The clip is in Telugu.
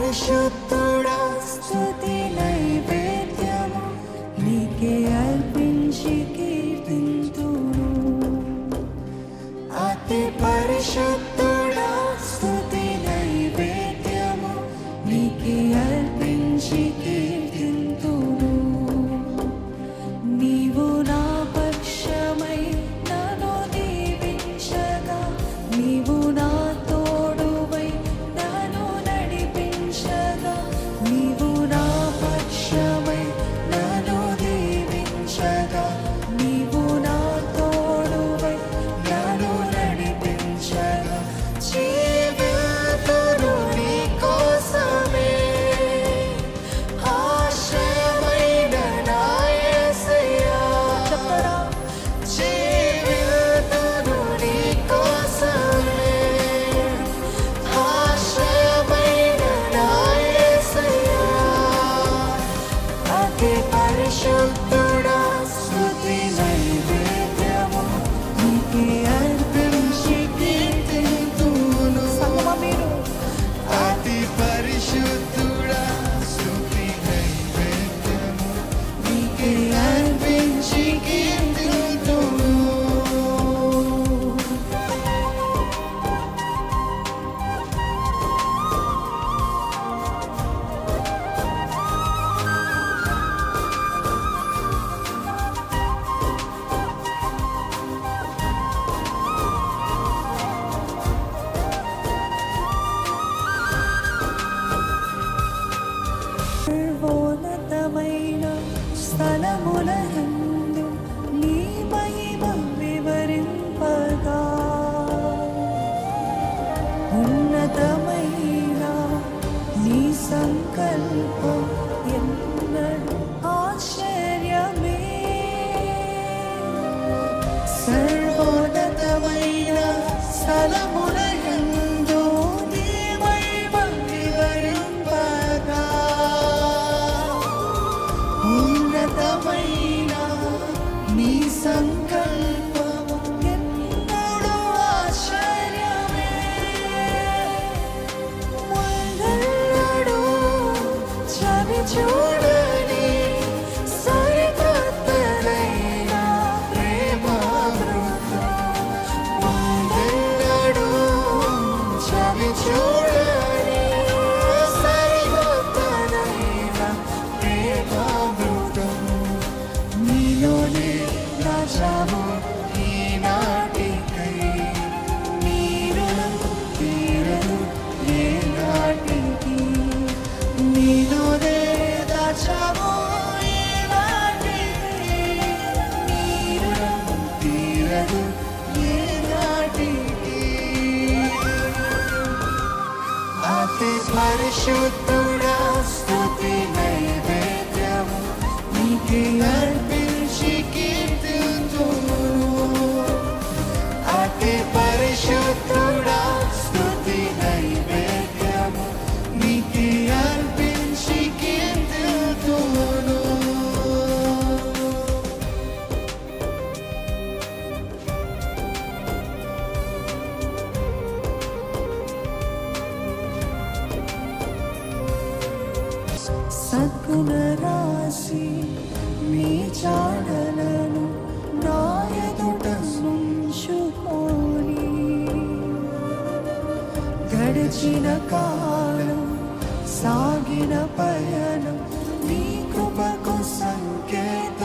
పరిశుద్ధుడా స్తుతి నైవేద్యము నీకే అర్పించి కీర్తింతును. అతి పరిశుద్ధుడా స్తుతి నైవేద్యము నీకే అర్పించి కీర్తింతును. నీవు నా పక్షమై నన్ను దీవించగా, నీవు నా తోడువై నన్ను నడిపించగా, నీవు నా పక్షమై నన్ను దీవించగా, నీవు నా తోడువై నన్ను నడిపించగా, జీవితును నీ కోసమే ఆశ్రయమైన నా యేసయ్యా. జీవితును నీ కోసమే ఆశ్రయమైన నా యేసయ్యా. అతి పరిశుద్ధుడా స్తుతి నైవేద్యము నీకే అర్పించి కీర్తింతును. అతి పరిశుద్ధుడా స్తుతి నైవేద్యము నీకే అర్పించి కీర్తింతును. సర్వోన్నతమైన స్థలములందు నీ మహిమ వివరింపగా, ఉన్నతమైన నీ సంకల్పం ఎన్నడూ ఆశ్చర్యమే. సర్వోన్నతమైన స్థలములందు నీ మహిమ వివరింపగా, ఉన్నతమైన నీ సంకల్పం ఎన్నడూ ఆశ్చర్యమే. ముందెన్నడూ చవి చూడని సరికొత్తదైన ప్రేమామృతం, ముందెన్నడూ చవి చూడని సరికొత్తదైన ప్రేమామృతం. నీలోనే దాచావు ఈనాటికై, నీ రుణం తీరదు ఏనాటికి. నీలోనే దాచావు ఈనాటికై, నీ రుణం తీరదు ఏనాటికి. అతి పరిశుద్ధుడా స్తుతి నైవేద్యము నీకే అర్పించి కీర్తింతును. అతి పరిశుద్ధుడా స్తుతి నైవేద్యము నీకే అర్పించి కీర్తింతును. సద్గుణ రాశి నీ చాడలను నా ఎదుట నుంచుకొని, గడిచిన కాలం సాగిన పయనం నీ కృపకు సంకేతం.